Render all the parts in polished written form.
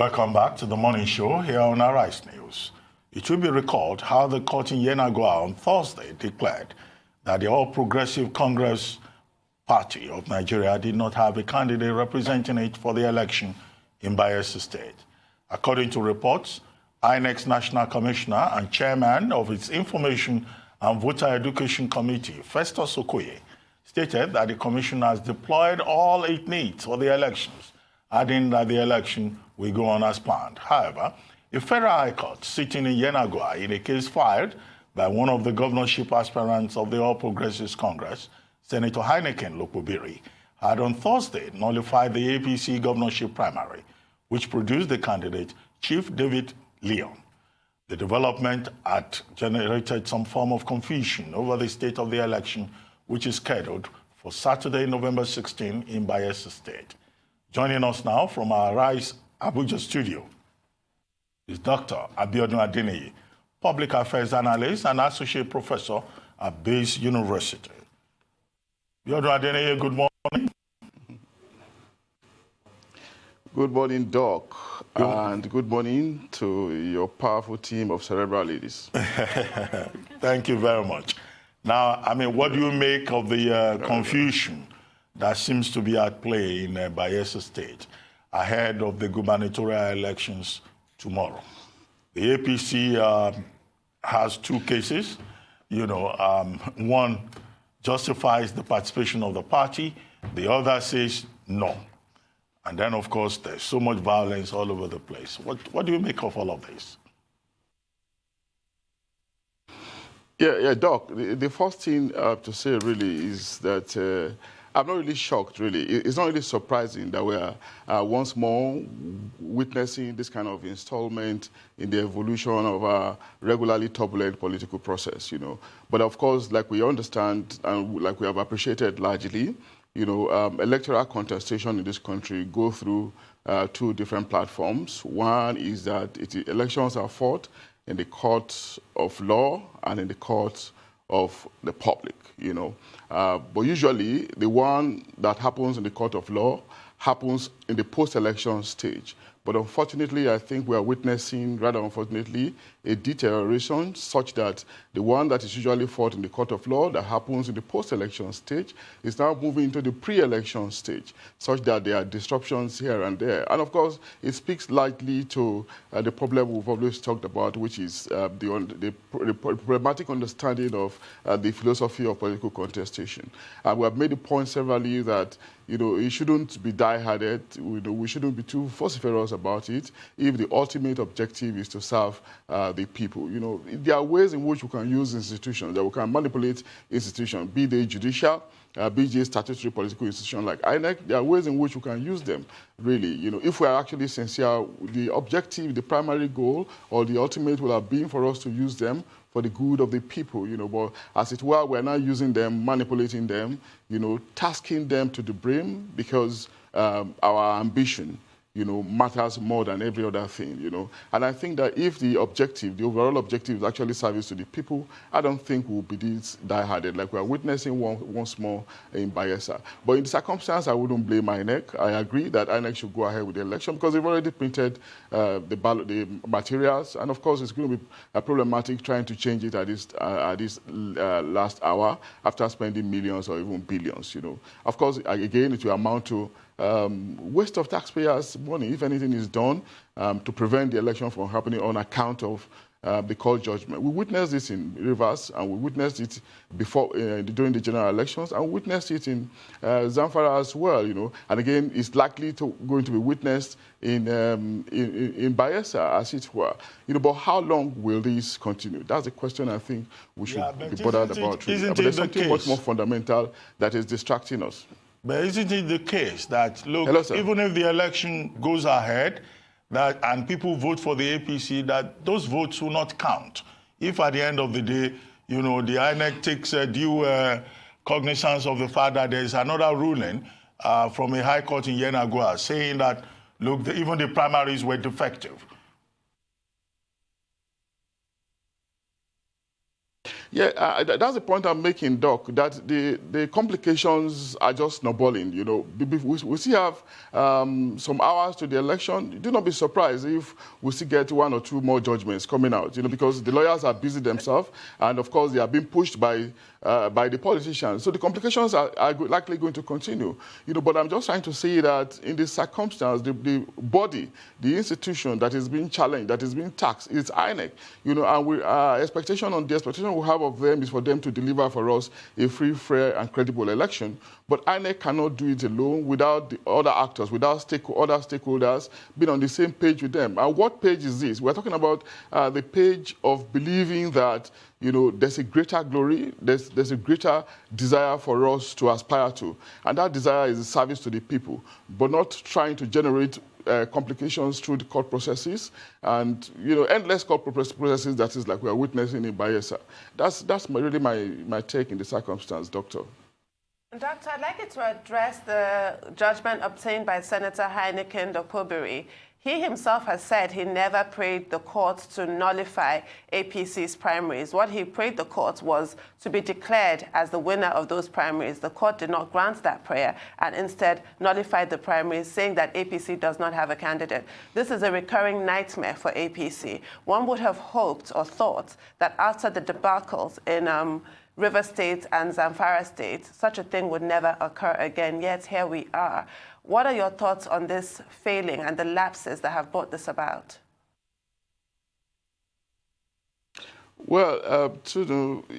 Welcome back to the morning show here on Arise News. It should be recalled how the court in Yenagoa on Thursday declared that the All Progressive Congress Party of Nigeria did not have a candidate representing it for the election in Bayelsa State. According to reports, INEC's National Commissioner and Chairman of its Information and Voter Education Committee, Festus Okoye, stated that the Commission has deployed all it needs for the elections, adding that the election will go on as planned. However, a federal high court sitting in Yenagoa in a case filed by one of the governorship aspirants of the All Progressives Congress, Senator Heineken Lokobiri, had on Thursday nullified the APC governorship primary, which produced the candidate Chief David Leon. The development had generated some form of confusion over the state of the election, which is scheduled for Saturday, November 16 in Bayelsa State. Joining us now from our Rise Abuja studio is Dr. Abiodun Adeniyi, Public Affairs Analyst and Associate Professor at Bayelsa University. Abiodun Adeniyi, good morning. Good morning, Doc, and good morning to your powerful team of cerebral ladies. Thank you very much. Now, I mean, what do you make of the confusion that seems to be at play in Bayelsa State ahead of the gubernatorial elections tomorrow? The APC has two cases. One justifies the participation of the party. The other says no. And then, of course, there's so much violence all over the place. What do you make of all of this? Yeah, Doc, the first thing to say really is that I'm not really shocked, really. It's not really surprising that we're once more witnessing this kind of installment in the evolution of a regularly turbulent political process, But of course, like we understand and like we have appreciated largely, electoral contestation in this country go through two different platforms. One is that elections are fought in the court of law and in the court of the public, But usually, the one that happens in the court of law happens in the post-election stage. But unfortunately, I think we are witnessing, rather unfortunately, a deterioration such that the one that is usually fought in the court of law that happens in the post-election stage is now moving into the pre-election stage, such that there are disruptions here and there. And of course, it speaks largely to the problem we've always talked about, which is the problematic understanding of the philosophy of political contestation. We have made the point severally that it shouldn't be die-hearted. We shouldn't be too vociferous about it if the ultimate objective is to serve the people. There are ways in which we can use institutions, that we can manipulate institutions, be they judicial, be they statutory political institutions like INEC. There are ways in which we can use them, really. If we are actually sincere, the objective, the primary goal, or the ultimate will have been for us to use them for the good of the people, but as it were, we're not using them, manipulating them, tasking them to the brim because our ambition, matters more than every other thing, And I think that if the objective, the overall objective is actually service to the people, I don't think we'll be this die-hearted like we are witnessing once more in Bayelsa. But in the circumstance, I wouldn't blame INEC. I agree that INEC should go ahead with the election because they've already printed the materials. And of course, it's going to be problematic trying to change it at this last hour after spending millions or even billions, Of course, again, it will amount to waste of taxpayers' money, if anything is done to prevent the election from happening on account of the court judgment. We witnessed this in Rivers, and we witnessed it before during the general elections, and we witnessed it in Zamfara as well. And again, it's likely going to be witnessed in Bayelsa, as it were. But how long will this continue? That's the question I think we should be bothered about. But there's something much more fundamental that is distracting us. But isn't it the case that, look, Hello, even if the election goes ahead and people vote for the APC, that those votes will not count? If at the end of the day, the INEC takes due cognizance of the fact that there is another ruling from a high court in Yenagoa saying that, look, even the primaries were defective. Yeah, that's the point I'm making, Doc, that the complications are just snowballing, you know. We still have some hours to the election. Do not be surprised if we still get 1 or 2 more judgments coming out, you know, because the lawyers are busy themselves, and of course they are being pushed by the politicians. So the complications are likely going to continue, you know, but I'm just trying to say that in this circumstance, the body, the institution that is being challenged, that is being taxed, is INEC, you know, and the expectation we have of them is for them to deliver for us a free, fair, and credible election. But INEC cannot do it alone without the other actors, without other stakeholders being on the same page with them. And what page is this? We're talking about the page of believing that, you know, there's a greater glory, there's a greater desire for us to aspire to. And that desire is a service to the people, but not trying to generate complications through the court processes and, you know, endless court processes that is like we are witnessing in Bayelsa. That's really my take in the circumstance, Doctor. Doctor, I'd like you to address the judgment obtained by Senator Heineken Dokobiri. He himself has said he never prayed the court to nullify APC's primaries. What he prayed the court was to be declared as the winner of those primaries. The court did not grant that prayer and instead nullified the primaries, saying that APC does not have a candidate. This is a recurring nightmare for APC. One would have hoped or thought that after the debacles in River State and Zamfara State, such a thing would never occur again, yet here we are. What are your thoughts on this failing and the lapses that have brought this about? Well,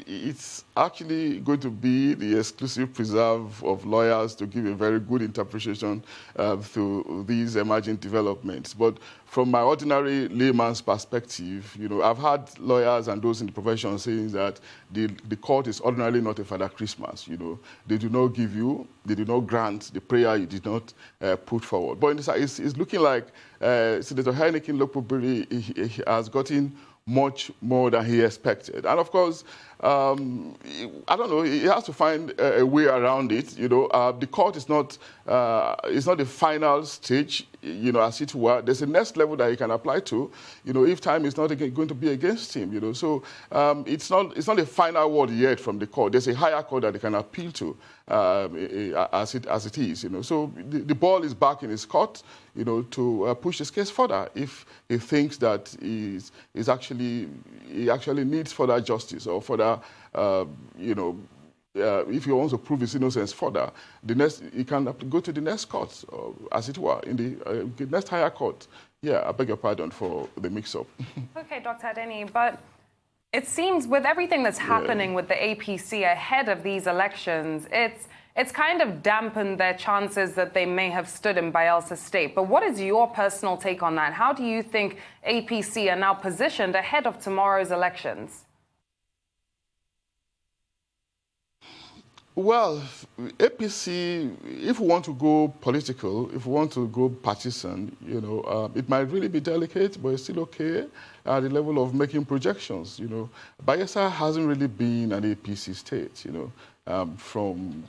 it's actually going to be the exclusive preserve of lawyers to give a very good interpretation to these emerging developments. But from my ordinary layman's perspective, you know, I've had lawyers and those in the profession saying that the court is ordinarily not a Father Christmas. You know, they do not give you, they do not grant the prayer you did not put forward. But it's looking like Senator Heineken Dokobiri has gotten much more than he expected. And of course, I don't know, he has to find a way around it. You know, the court is not the final stage, you know, as it were. There's a next level that he can apply to, you know, if time is not going to be against him, you know. So it's not a final word yet from the court. There's a higher court that they can appeal to as it is, you know. So the ball is back in his court, you know, to push his case further if he thinks that he actually needs further justice or further, you know, if he wants to prove his innocence further, he can go to the next court, as it were, in the next higher court. Yeah, I beg your pardon for the mix-up. Okay, Dr. Adeniyi, but it seems with everything that's happening with the APC ahead of these elections, it's kind of dampened their chances that they may have stood in Bayelsa State. But what is your personal take on that? How do you think APC are now positioned ahead of tomorrow's elections? Well, APC, if we want to go political, if we want to go partisan, you know, it might really be delicate, but it's still okay at the level of making projections, you know. Bayelsa hasn't really been an APC state, you know, from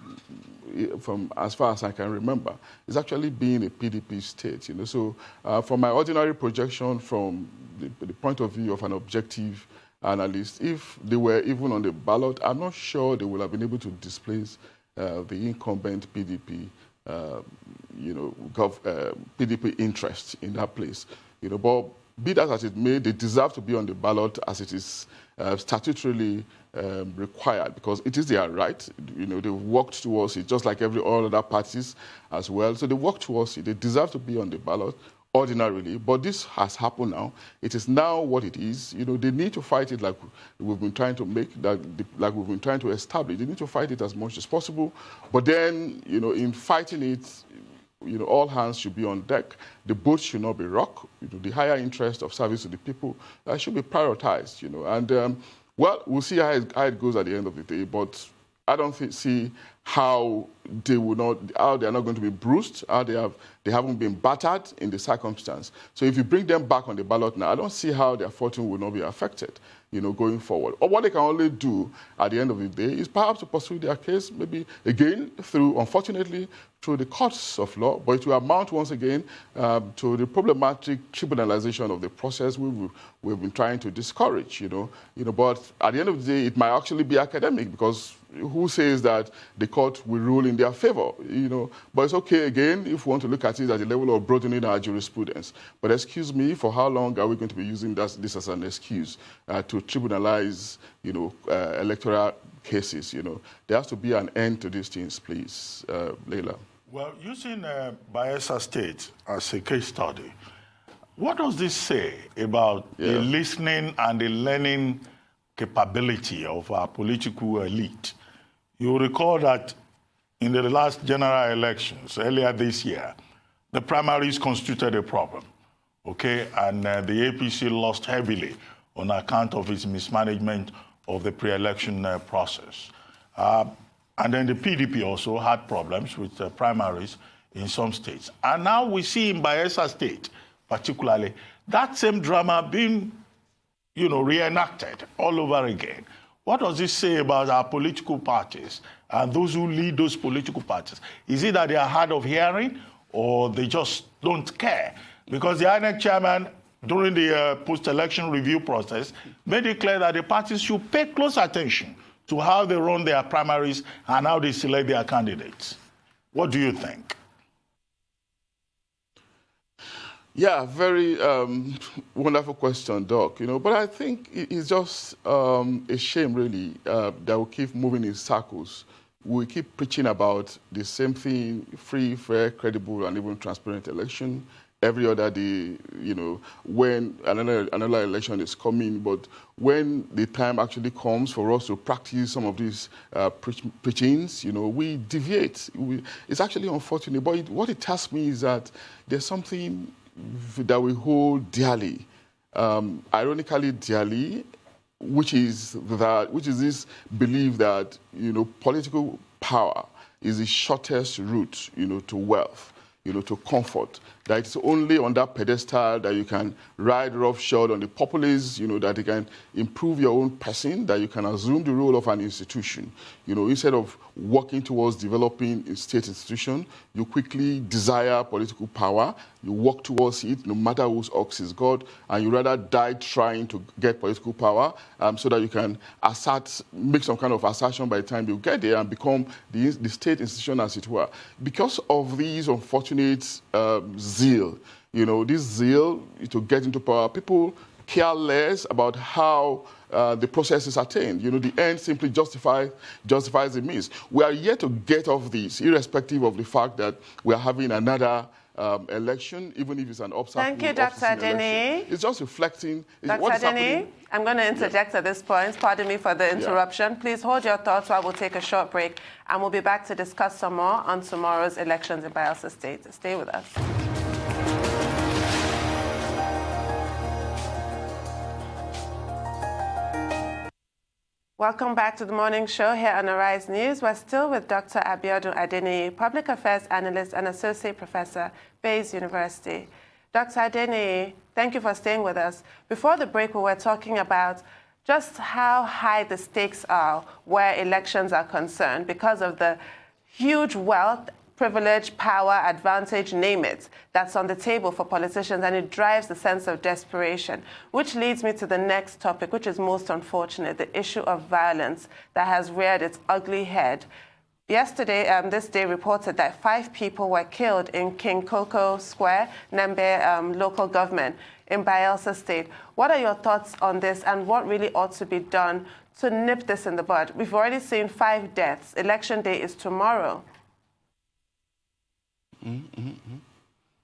as far as I can remember. It's actually been a PDP state, you know. So from my ordinary projection, from the point of view of an objective analysts, if they were even on the ballot, I'm not sure they would have been able to displace the incumbent PDP, you know, PDP interest in that place. You know, but be that as it may, they deserve to be on the ballot as it is statutorily required, because it is their right. You know, they've worked towards it, just like all other parties as well. So they work towards it. They deserve to be on the ballot ordinarily, but this has happened now. It is now what it is. You know, they need to fight it like we've been trying to like we've been trying to establish. They need to fight it as much as possible. But then, you know, in fighting it, you know, all hands should be on deck. The boat should not be rocked. You know, the higher interest of service to the people should be prioritized. You know, and well, we'll see how it goes at the end of the day. But I don't see how they are not going to be bruised, how they haven't been battered in the circumstance. So if you bring them back on the ballot now, I don't see how their fortune will not be affected, going forward. Or what they can only do at the end of the day is perhaps to pursue their case, maybe again unfortunately, through the courts of law, but it will amount once again to the problematic tribunalization of the process we've been trying to discourage, But at the end of the day, it might actually be academic, because who says that the court will rule in their favor, But it's okay, again, if we want to look at it at the level of broadening our jurisprudence. But excuse me, for how long are we going to be using this as an excuse to tribunalize, electoral cases, There has to be an end to these things, please, Leila. Well, using Bayelsa State as a case study, what does this say about the listening and the learning capability of our political elite? You recall that in the last general elections earlier this year, the primaries constituted a problem, okay? And the APC lost heavily on account of its mismanagement of the pre-election process. And then the PDP also had problems with primaries in some states. And now we see in Bayelsa State, particularly, that same drama being, reenacted all over again. What does this say about our political parties and those who lead those political parties? Is it that they are hard of hearing, or they just don't care? Because the INEC chairman, during the post-election review process, made it clear that the parties should pay close attention to how they run their primaries and how they select their candidates. What do you think? Yeah, very wonderful question, Doc. But I think it's just a shame, really, that we keep moving in circles. We keep preaching about the same thing: free, fair, credible, and even transparent election every other day, when another election is coming. But when the time actually comes for us to practice some of these preachings, we deviate. It's actually unfortunate. But what it tells me is that there's something that we hold dearly, ironically dearly, which is this belief that political power is the shortest route to wealth, to comfort. That it's only on that pedestal that you can ride roughshod on the populace, that you can improve your own person, that you can assume the role of an institution. Instead of working towards developing a state institution, you quickly desire political power, you work towards it no matter whose ox is God, and you rather die trying to get political power so that you can make some kind of assertion by the time you get there and become the state institution, as it were. Because of these unfortunate zeal, this zeal to get into power, people care less about how the process is attained. The end simply justifies the means. We are yet to get off this, irrespective of the fact that we are having another election, even if it's an obstacle. Thank you, Dr. Adeniyi. It's just reflecting Dr. what is happening. Adeniyi, I'm going to interject at this point. Pardon me for the interruption. Please hold your thoughts while we'll take a short break, and we'll be back to discuss some more on tomorrow's elections in Bayelsa State. Stay with us. Welcome back to the morning show here on Arise News. We're still with Dr. Abiodun Adeniyi, Public Affairs Analyst and Associate Professor, Bayes University. Dr. Adeniyi, thank you for staying with us. Before the break, we were talking about just how high the stakes are where elections are concerned because of the huge wealth, privilege, power, advantage, name it, that's on the table for politicians, and it drives the sense of desperation, which leads me to the next topic, which is most unfortunate, the issue of violence that has reared its ugly head. Yesterday, this day reported that 5 people were killed in King Koko Square, Nembe local government in Bayelsa State. What are your thoughts on this, and what really ought to be done to nip this in the bud? We've already seen 5 deaths. Election day is tomorrow.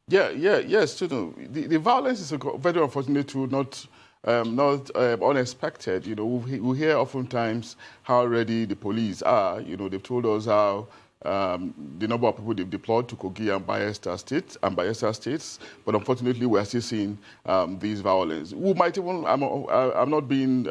Yes, the violence is very unfortunate too, not unexpected. We hear oftentimes how ready the police are. They've told us how the number of people they've deployed to Kogi and Bayelsa states, but unfortunately we are still seeing these violence. We might even, I'm not being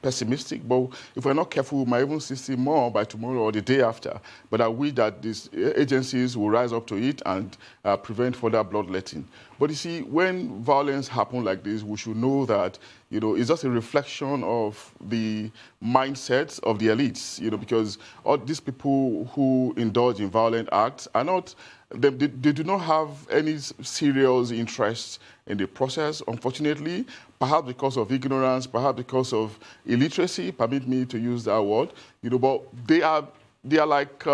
pessimistic, but if we're not careful, we might even see more by tomorrow or the day after. But I wish that these agencies will rise up to it and prevent further bloodletting. But you see, when violence happens like this, we should know that, it's just a reflection of the mindsets of the elites, because all these people who indulge in violent acts are not, they do not have any serious interest in the process, unfortunately, perhaps because of ignorance, perhaps because of illiteracy, permit me to use that word, but they are like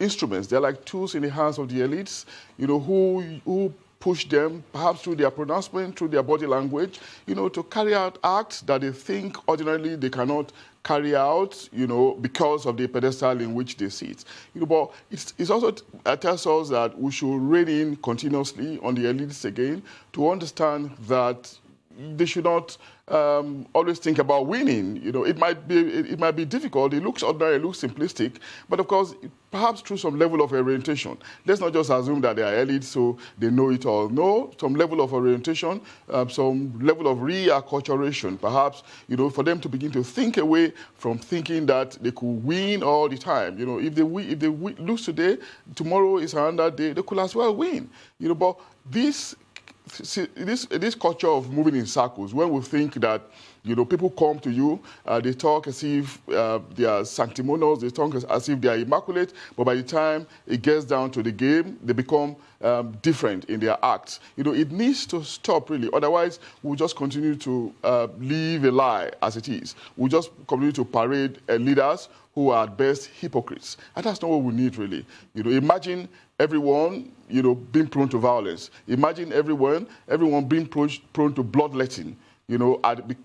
instruments, they're like tools in the hands of the elites, who push them, perhaps through their pronouncement, through their body language, to carry out acts that they think ordinarily they cannot carry out, because of the pedestal in which they sit. But it's also tells us that we should rein in continuously on the elites again to understand that they should not always think about winning. It might be difficult. It looks ordinary, it looks simplistic, but of course, perhaps through some level of orientation. Let's not just assume that they are elites, so they know it all. No, some level of orientation, some level of reacculturation, perhaps, for them to begin to think away from thinking that they could win all the time. If they lose today, tomorrow is another day, they could as well win. But this culture of moving in circles, when we think that, people come to you, they talk as if they are sanctimonious, they talk as if they are immaculate, but by the time it gets down to the game, they become different in their acts. It needs to stop, really. Otherwise, we'll just continue to live a lie as it is. We'll just continue to parade leaders who are at best hypocrites. And that's not what we need, really. Imagine everyone, being prone to violence. Imagine everyone being prone to bloodletting,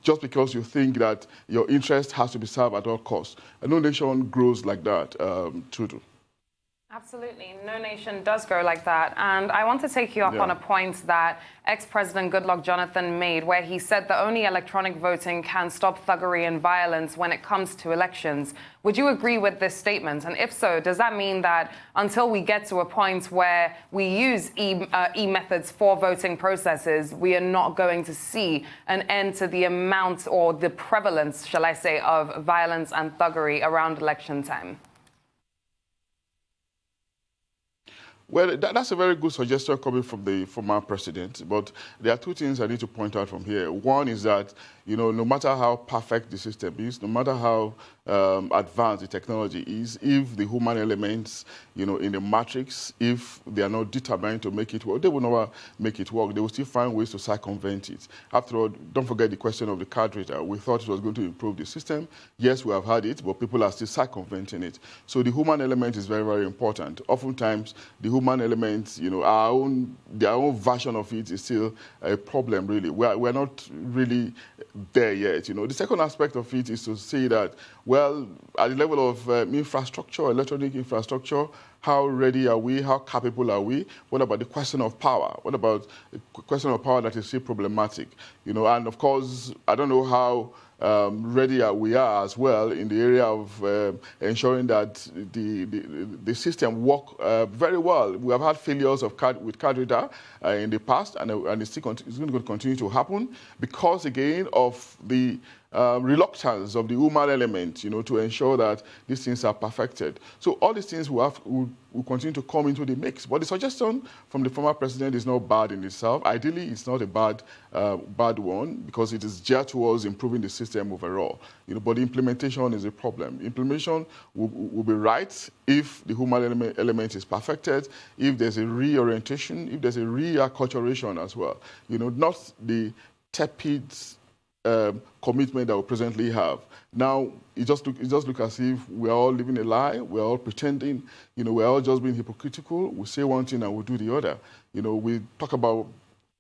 just because you think that your interest has to be served at all costs. And no nation grows like that, Tutu. Absolutely. No nation does go like that. And I want to take you up on a point that ex-President Goodluck Jonathan made, where he said that only electronic voting can stop thuggery and violence when it comes to elections. Would you agree with this statement? And if so, does that mean that until we get to a point where we use e-methods for voting processes, we are not going to see an end to the amount or the prevalence, shall I say, of violence and thuggery around election time? Well, that's a very good suggestion coming from the former president, but there are two things I need to point out from here. One is that, no matter how perfect the system is, no matter how advanced the technology is, if the human elements, in the matrix, if they are not determined to make it work, they will never make it work. They will still find ways to circumvent it. After all, don't forget the question of the card reader. We thought it was going to improve the system. Yes, we have had it, but people are still circumventing it. So the human element is very, very important. Oftentimes, the human element, their own version of it is still a problem, really. We're not really there yet. The second aspect of it is to say that, well, at the level of infrastructure, electronic infrastructure, how ready are we? How capable are we? What about the question of power? What about the question of power that is still problematic? And of course, I don't know how ready we are as well in the area of ensuring that the system work very well. We have had failures with card reader in the past, and it's going to continue to happen because, again, of the reluctance of the human element, to ensure that these things are perfected. So all these things will continue to come into the mix. But the suggestion from the former president is not bad in itself. Ideally, it's not a bad one because it is geared towards improving the system overall. But the implementation is a problem. Implementation will be right if the human element is perfected, if there's a reorientation, if there's a reacculturation as well. Not the tepid commitment that we presently have. Now, it just looks as if we're all living a lie, we're all pretending, we're all just being hypocritical. We say one thing and we do the other. We talk about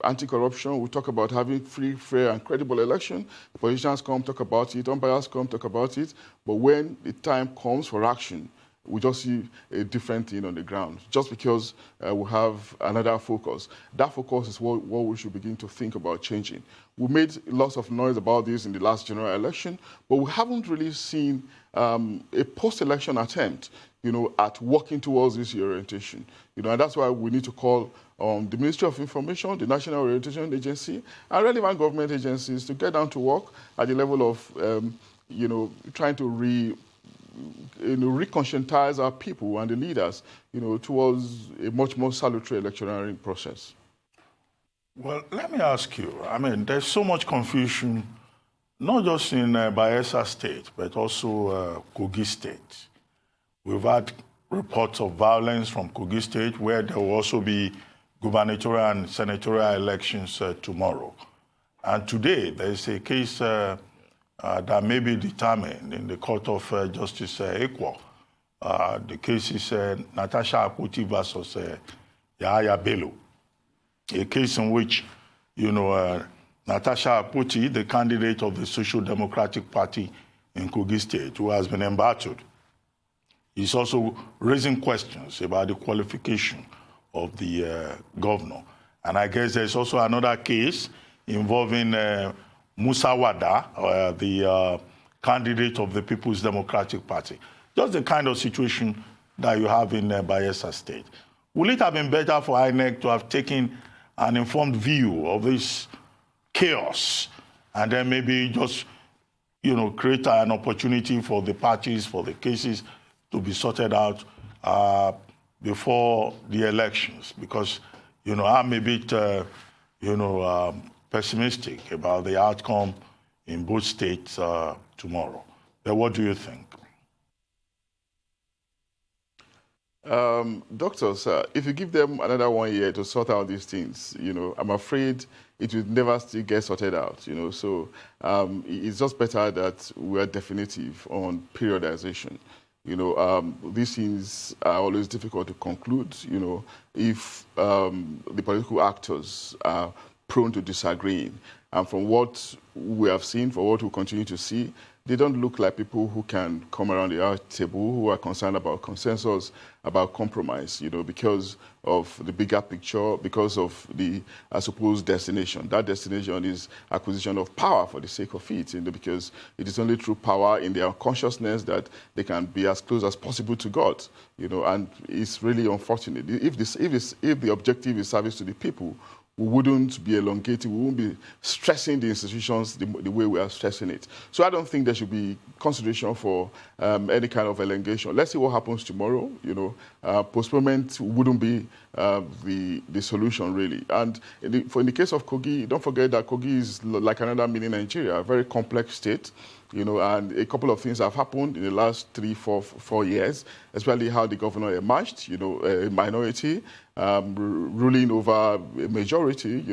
anti-corruption, we talk about having free, fair, and credible election. The politicians come, talk about it, umpires come, talk about it. But when the time comes for action, we just see a different thing on the ground, just because we have another focus. That focus is what we should begin to think about changing. We made lots of noise about this in the last general election, but we haven't really seen a post-election attempt, at working towards this orientation. And that's why we need to call on the Ministry of Information, the National Orientation Agency, and relevant government agencies to get down to work at the level of, trying to reconscientize our people and the leaders, towards a much more salutary electioneering process. Well, let me ask you, there's so much confusion, not just in Bayelsa State, but also Kogi State. We've had reports of violence from Kogi State, where there will also be gubernatorial and senatorial elections tomorrow. And today, there's a case that may be determined in the Court of Justice Ekwo. The case is Natasha Akpoti versus Yahaya Bello. A case in which, Natasha Akpoti, the candidate of the Social Democratic Party in Kogi State, who has been embattled, is also raising questions about the qualification of the governor. And I guess there's also another case involving Musa Wada, the candidate of the People's Democratic Party. Just the kind of situation that you have in Bayelsa State. Will it have been better for INEC to have taken an informed view of this chaos and then maybe just, create an opportunity for the parties, for the cases to be sorted out before the elections? Because, I'm a bit, pessimistic about the outcome in both states tomorrow. But what do you think? Doctors, if you give them another 1 year to sort out these things, I'm afraid it will never still get sorted out, So it's just better that we are definitive on periodization. These things are always difficult to conclude, if the political actors are prone to disagreeing. And from what we have seen, for what we continue to see, they don't look like people who can come around the table, who are concerned about consensus, about compromise, because of the bigger picture, because of the, I suppose, destination. That destination is acquisition of power for the sake of it, because it is only through power in their consciousness that they can be as close as possible to God, and it's really unfortunate. If the objective is service to the people, we wouldn't be elongating, we wouldn't be stressing the institutions the way we are stressing it. So I don't think there should be consideration for any kind of elongation. Let's see what happens tomorrow. Postponement wouldn't be the solution, really. And in the case of Kogi, don't forget that Kogi is like another mini Nigeria, a very complex state. And a couple of things have happened in the last 3, 4 years, especially how the governor emerged, a minority ruling over a majority,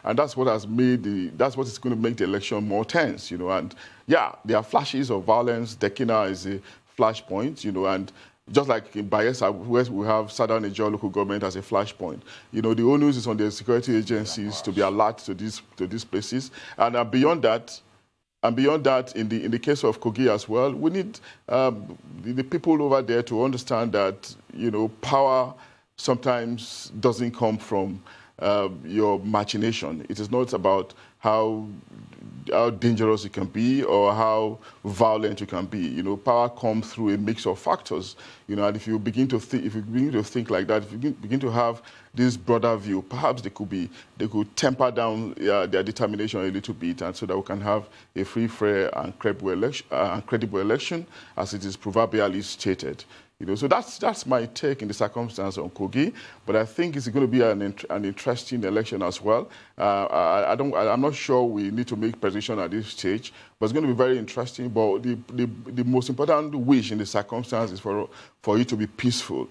and that's what has made that's what is going to make the election more tense, And yeah, there are flashes of violence. Dekina is a flashpoint, and just like in Bayelsa, where we have Southern Nigeria local government as a flashpoint, the onus is on the security agencies to be alert to these places, and beyond that. And beyond that, in the case of Kogi as well, we need the people over there to understand that, power sometimes doesn't come from your machination. It is not about how dangerous you can be or how violent you can be. Power comes through a mix of factors. And if you begin to think like that, if you begin to have this broader view, perhaps they could temper down their determination a little bit, and so that we can have a free, fair, and credible election, as it is proverbially stated. So that's my take in the circumstance on Kogi, but I think it's going to be an interesting election as well. I'm not sure we need to make prediction at this stage, but it's going to be very interesting. But the most important wish in the circumstance is for it to be peaceful.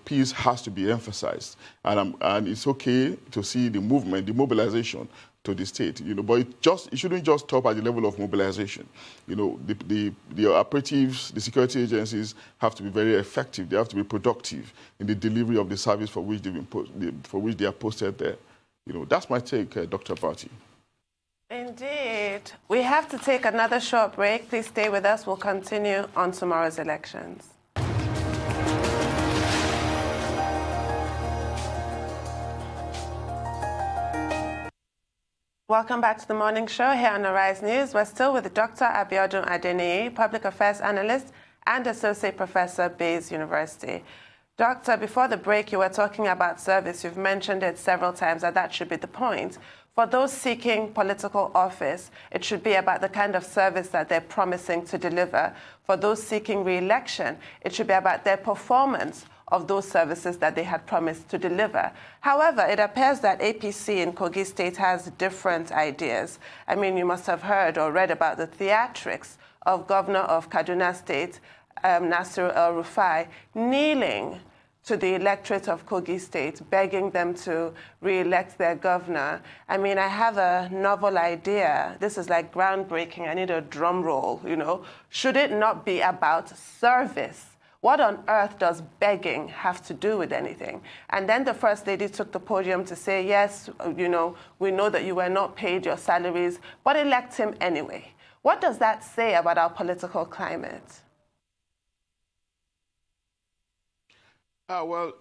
Peace has to be emphasized, and it's okay to see the movement, the mobilization to the state, but it shouldn't just stop at the level of mobilization. The operatives, the security agencies have to be very effective. They have to be productive in the delivery of the service for which they are posted there. That's my take, Dr. Bharti. Indeed. We have to take another short break. Please stay with us. We'll continue on tomorrow's elections. Welcome back to the morning show here on Arise News. We're still with Dr. Abiodun Adeniyi, Public Affairs Analyst and Associate Professor, Bayes University. Doctor, before the break, you were talking about service. You've mentioned it several times that should be the point. For those seeking political office, it should be about the kind of service that they're promising to deliver. For those seeking re-election, it should be about their performance of those services that they had promised to deliver. However, it appears that APC in Kogi State has different ideas. I mean, you must have heard or read about the theatrics of Governor of Kaduna State, Nasir El-Rufai, kneeling to the electorate of Kogi State, begging them to re-elect their governor. I mean, I have a novel idea. This is like groundbreaking. I need a drum roll, you know. Should it not be about service? What on earth does begging have to do with anything? And then the First Lady took the podium to say, yes, you know, we know that you were not paid your salaries, but elect him anyway. What does that say about our political climate? Well,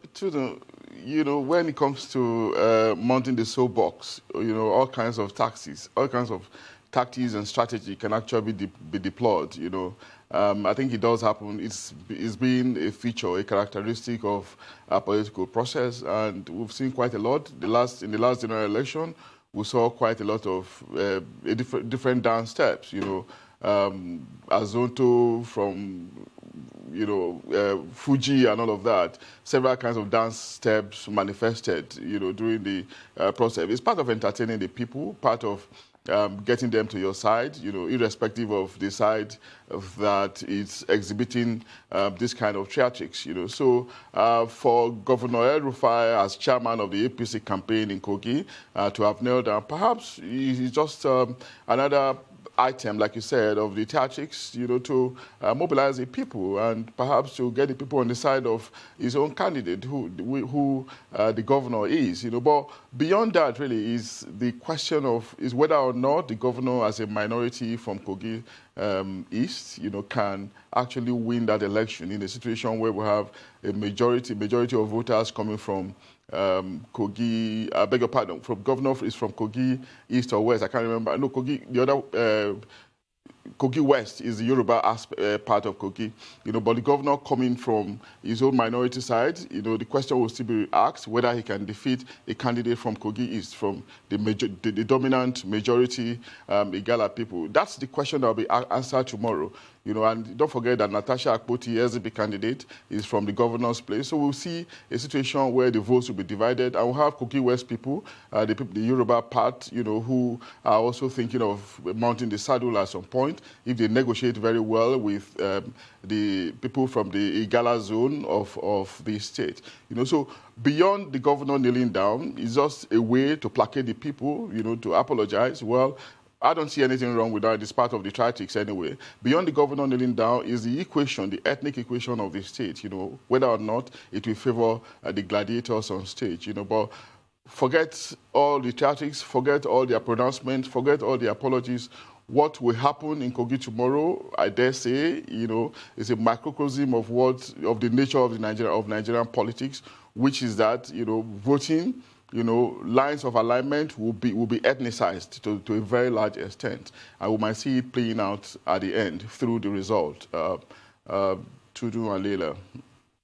you know, when it comes to mounting the soapbox, you know, all kinds of tactics and strategy can actually be deployed, you know. I think it does happen. It's been a feature, a characteristic of our political process, and we've seen quite a lot. In the last general election, we saw quite a lot of different dance steps, you know, Azonto from, you know, Fuji and all of that. Several kinds of dance steps manifested, you know, during the process. It's part of entertaining the people, part of getting them to your side, you know, irrespective of the side that it's exhibiting this kind of theatrics, you know. So for Governor El-Rufai as chairman of the APC campaign in Kogi to have nailed down, perhaps it's just another item, like you said, of the tactics, you know, to mobilize the people and perhaps to get the people on the side of his own candidate, who the governor is, you know. But beyond that, really, is the question of whether or not the governor, as a minority from Kogi East, you know, can actually win that election in a situation where we have a majority of voters coming from Kogi, I beg your pardon, from governor is from Kogi East or West, I can't remember. No, Kogi, the other, Kogi West is the Yoruba part of Kogi, you know, but the governor coming from his own minority side, you know, the question will still be asked whether he can defeat a candidate from Kogi East, from the dominant majority Igala people. That's the question that will be answered tomorrow. You know, and don't forget that Natasha Akpoti, SDP candidate, is from the governor's place. So we'll see a situation where the votes will be divided. And we'll have Kogi West people, the Yoruba part, you know, who are also thinking of mounting the saddle at some point if they negotiate very well with the people from the Igala zone of the state. You know, so beyond the governor kneeling down, it's just a way to placate the people, you know, to apologize. Well, I don't see anything wrong with that. It's part of the tactics anyway. Beyond the governor kneeling down is the equation, the ethnic equation of the state, you know, whether or not it will favor the gladiators on stage, you know. But forget all the tactics, forget all their pronouncements, forget all the apologies. What will happen in Kogi tomorrow, I dare say, you know, is a microcosm of the nature of Nigerian politics, which is that, you know, voting, you know, lines of alignment will be ethnicized to a very large extent. And we might see it playing out at the end through the result. Tudu and Leila.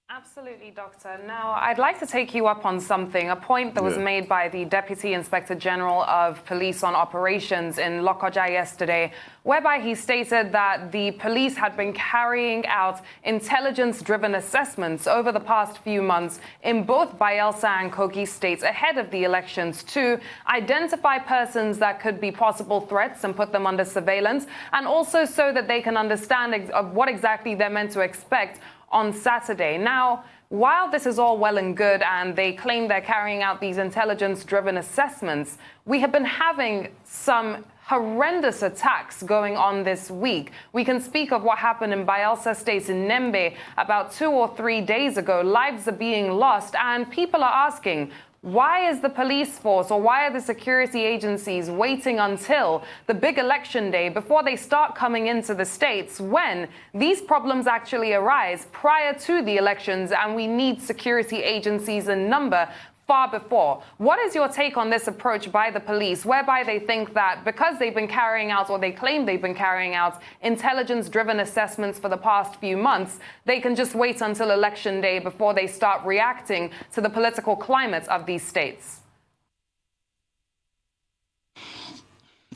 Absolutely, Doctor. Now, I'd like to take you up on something, a point that was made by the Deputy Inspector General of Police on Operations in Lokoja yesterday, whereby he stated that the police had been carrying out intelligence-driven assessments over the past few months in both Bayelsa and Kogi states ahead of the elections to identify persons that could be possible threats and put them under surveillance, and also so that they can understand what exactly they're meant to expect on Saturday. Now, while this is all well and good and they claim they're carrying out these intelligence-driven assessments, we have been having some horrendous attacks going on this week. We can speak of what happened in Bayelsa State in Nembe about 2 or 3 days ago. Lives are being lost, and people are asking, why is the police force or why are the security agencies waiting until the big election day before they start coming into the states when these problems actually arise prior to the elections and we need security agencies in number far before. What is your take on this approach by the police, whereby they think that because they've been carrying out, or they claim they've been carrying out, intelligence-driven assessments for the past few months, they can just wait until election day before they start reacting to the political climate of these states?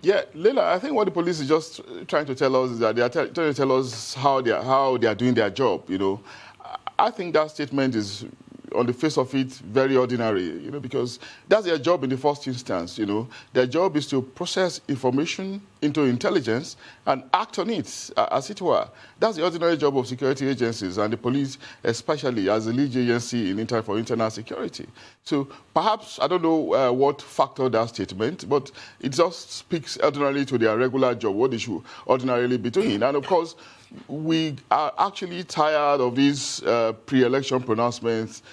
Yeah, Leila, I think what the police is just trying to tell us is that they are trying to tell us how they are doing their job, I think that statement is, on the face of it, very ordinary, because that's their job in the first instance, Their job is to process information into intelligence and act on it, as it were. That's the ordinary job of security agencies, and the police, especially as the lead agency for internal security. So perhaps, I don't know what factored that statement, but it just speaks ordinarily to their regular job, what they should ordinarily be doing. And of course, we are actually tired of these pre-election pronouncements,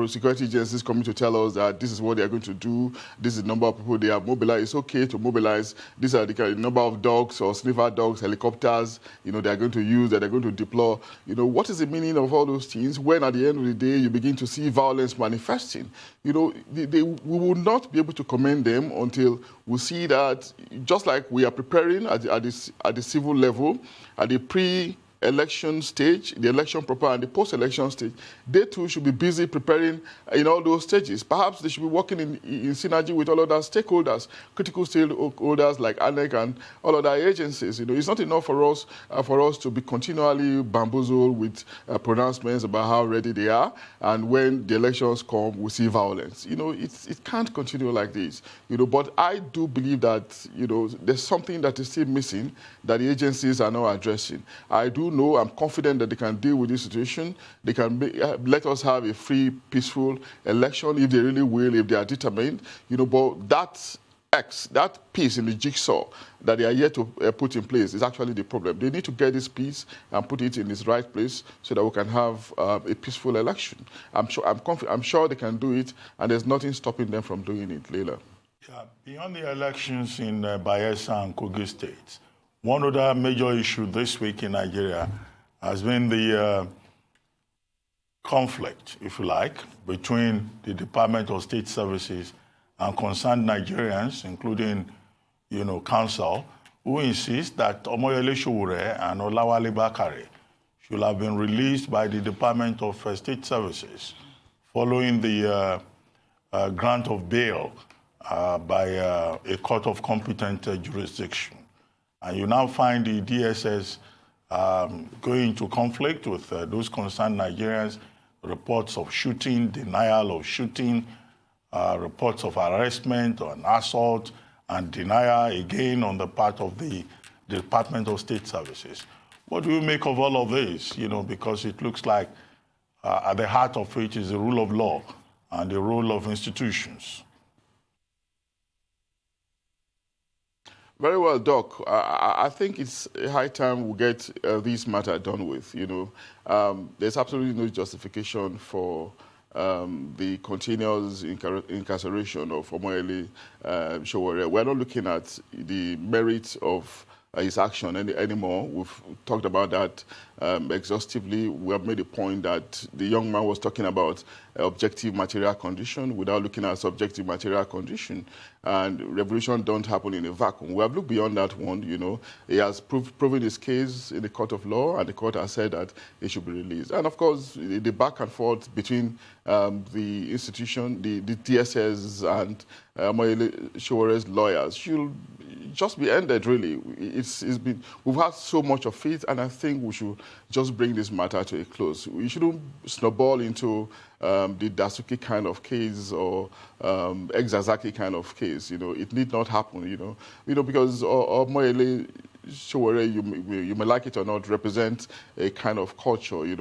security agencies coming to tell us that this is what they are going to do, this is the number of people they have mobilized. It's okay to mobilize. These are the number of dogs or sniffer dogs, helicopters, they are going to use, that they're going to deploy. What is the meaning of all those things when at the end of the day you begin to see violence manifesting? We will not be able to commend them until we see that, just like we are preparing at the civil level, at the pre-election stage, the election proper, and the post-election stage, they too should be busy preparing in all those stages. Perhaps they should be working in synergy with all other stakeholders, critical stakeholders like ANEC and all other agencies. It's not enough for us to be continually bamboozled with pronouncements about how ready they are, and when the elections come, we see violence. It can't continue like this. But I do believe that there's something that is still missing that the agencies are not addressing. I do know, I'm confident that they can deal with this situation. They can let us have a free, peaceful election if they really will, if they are determined. But that piece in the jigsaw that they are yet to put in place is actually the problem. They need to get this piece and put it in its right place so that we can have a peaceful election. I'm sure they can do it, and there's nothing stopping them from doing it, Leila. Yeah, beyond the elections in Bayelsa and Kogi states, one other major issue this week in Nigeria has been the conflict, if you like, between the Department of State Services and concerned Nigerians, including, counsel, who insist that Omoyele Sowore and Olawale Bakare should have been released by the Department of State Services following the grant of bail by a court of competent jurisdiction. And you now find the DSS going into conflict with those concerned Nigerians, reports of shooting, denial of shooting, reports of harassment or an assault, and denial again on the part of the Department of State Services. What do you make of all of this? Because it looks like at the heart of it is the rule of law and the role of institutions. Very well, Doc. I think it's high time we get this matter done with. There's absolutely no justification for the continuous incarceration of Omoyele Sowore. We're not looking at the merits of his action anymore. We've talked about that exhaustively. We have made a point that the young man was talking about objective material condition without looking at subjective material condition. And revolution don't happen in a vacuum. We have looked beyond that one, He has proven his case in the court of law, and the court has said that he should be released. And of course, the back and forth between the institution, the DSS and Omoyele Sowore's lawyers should just be ended, really. We've had so much of it, and I think we should just bring this matter to a close. We shouldn't snowball into the Dasuki kind of case or ex-Zazaki kind of case. It need not happen. Because Omoyele Sowore, you may like it or not, represents a kind of culture. It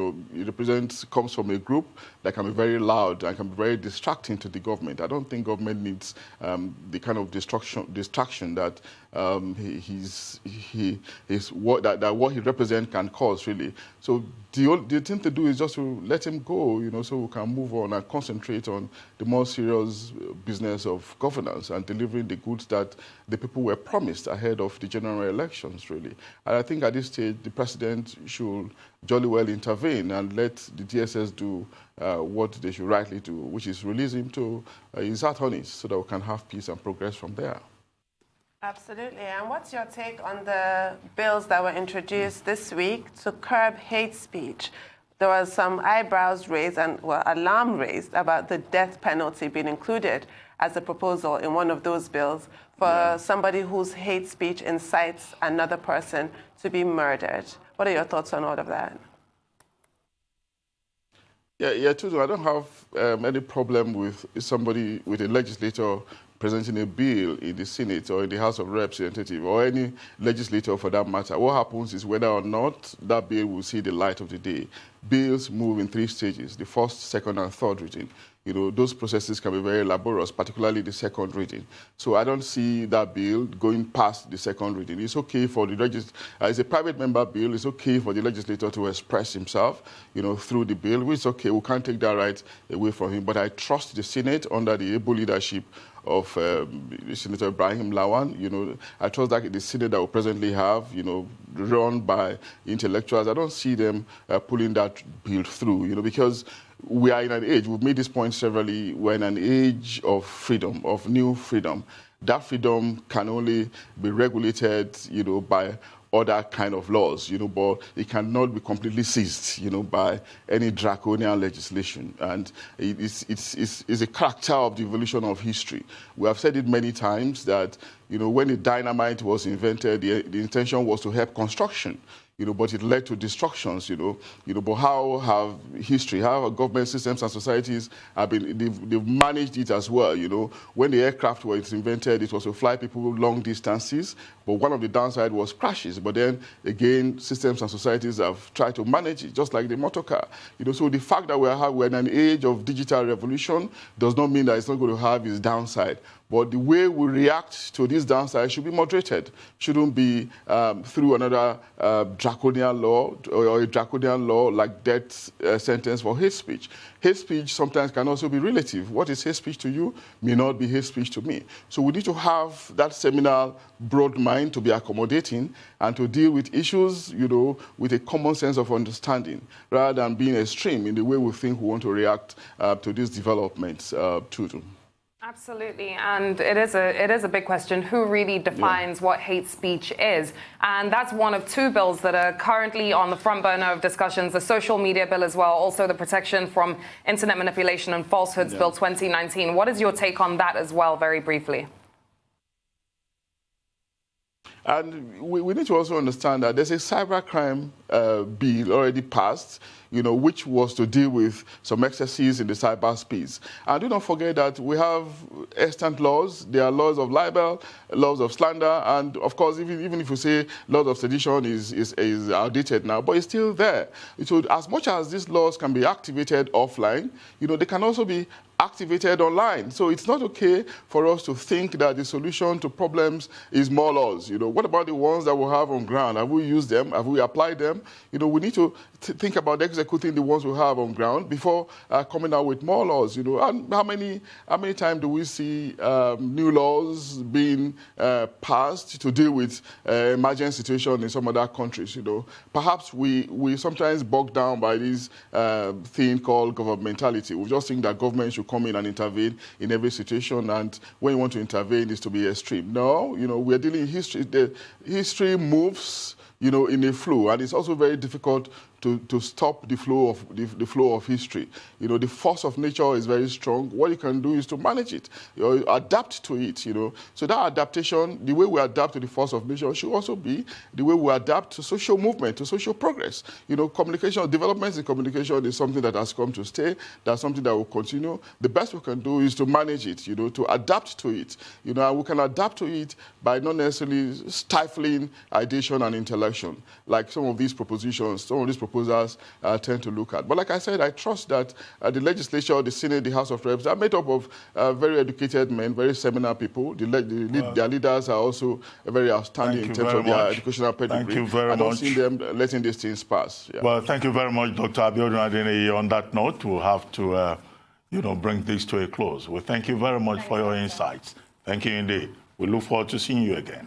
comes from a group that can be very loud and can be very distracting to the government. I don't think government needs the kind of distraction that what he represents can cause, really. So the thing to do is just to let him go, so we can move on and concentrate on the more serious business of governance and delivering the goods that the people were promised ahead of the general election. elections, really. And I think at this stage, the president should jolly well intervene and let the DSS do what they should rightly do, which is release him to his attorneys so that we can have peace and progress from there. Absolutely. And what's your take on the bills that were introduced this week to curb hate speech? There was some eyebrows raised and alarm raised about the death penalty being included as a proposal in one of those bills for somebody whose hate speech incites another person to be murdered. What are your thoughts on all of that? Yeah, Tutu, I don't have any problem with somebody, with a legislator presenting a bill in the Senate or in the House of Representatives or any legislator for that matter. What happens is whether or not that bill will see the light of the day. Bills move in 3 stages, the first, second, and third reading. You know, those processes can be very laborious, particularly the second reading. So I don't see that bill going past the second reading. It's okay for the legislator, it's a private member bill, it's okay for the legislator to express himself, you know, through the bill, which is okay, we can't take that right away from him. But I trust the Senate under the able leadership of Senator Ibrahim Lawan. You know, I trust that the Senate that we presently have, you know, run by intellectuals, I don't see them pulling that bill through, you know, because we are in an age, we've made this point severally, we're in an age of freedom, of new freedom. That freedom can only be regulated, you know, by other kind of laws, you know, but it cannot be completely seized, you know, by any draconian legislation. And it's a character of the evolution of history. We have said it many times that, you know, when the dynamite was invented, the intention was to help construction. You know, but it led to destructions, you know. But how have history, how have government systems and societies have been, they've managed it as well, you know. When the aircraft was invented, it was to fly people long distances, but one of the downsides was crashes. But then, again, systems and societies have tried to manage it, just like the motor car. You know, so the fact that we're in an age of digital revolution does not mean that it's not going to have its downside. But the way we react to this downside should be moderated. Shouldn't be through another draconian law or a draconian law like death sentence for hate speech. Hate speech sometimes can also be relative. What is hate speech to you may not be hate speech to me. So we need to have that seminal broad mind to be accommodating and to deal with issues, you know, with a common sense of understanding, rather than being extreme in the way we think we want to react to these developments to. Absolutely, and it is a big question. Who really defines what hate speech is? And that's one of 2 bills that are currently on the front burner of discussions, the social media bill as well, also the Protection from Internet Manipulation and Falsehoods Bill 2019. What is your take on that as well, very briefly? And we need to also understand that there's a cybercrime bill already passed, you know, which was to deal with some excesses in the cyberspace. And do not forget that we have extant laws. There are laws of libel, laws of slander, and of course, even if you say laws of sedition is outdated now, but it's still there. So as much as these laws can be activated offline, you know, they can also be activated online. So it's not okay for us to think that the solution to problems is more laws. You know, what about the ones that we have on ground? Have we used them? Have we applied them? You know, we need to think about executing the ones we have on ground before coming out with more laws. You know, and how many times do we see new laws being passed to deal with emergency situations in some other countries? You know, perhaps we sometimes bogged down by this thing called governmentality. We just think that government should come in and intervene in every situation, and when you want to intervene is to be extreme. No, you know, we're dealing in history. The history moves, you know, in a flow, and it's also very difficult to stop the flow of history. You know, the force of nature is very strong. What you can do is to manage it, you know, adapt to it. You know, so that adaptation, the way we adapt to the force of nature, should also be the way we adapt to social movement, to social progress. You know, communication, developments in communication is something that has come to stay. That's something that will continue. The best we can do is to manage it. You know, to adapt to it. You know, and we can adapt to it by not necessarily stifling ideation and intellection, like some of these propositions, some of these proposals tend to look at. But like I said, I trust that the legislature, the Senate, the House of Reps are made up of very educated men, very seminal people. Their leaders are also very outstanding in terms of their educational pedigree. Thank you very much. I don't see them letting these things pass. Yeah. Well, thank you very much, Dr. Abiodun Adeniyi. On that note, we'll have to, you know, bring this to a close. Well, thank you very much for your insights. Thank you indeed. We look forward to seeing you again.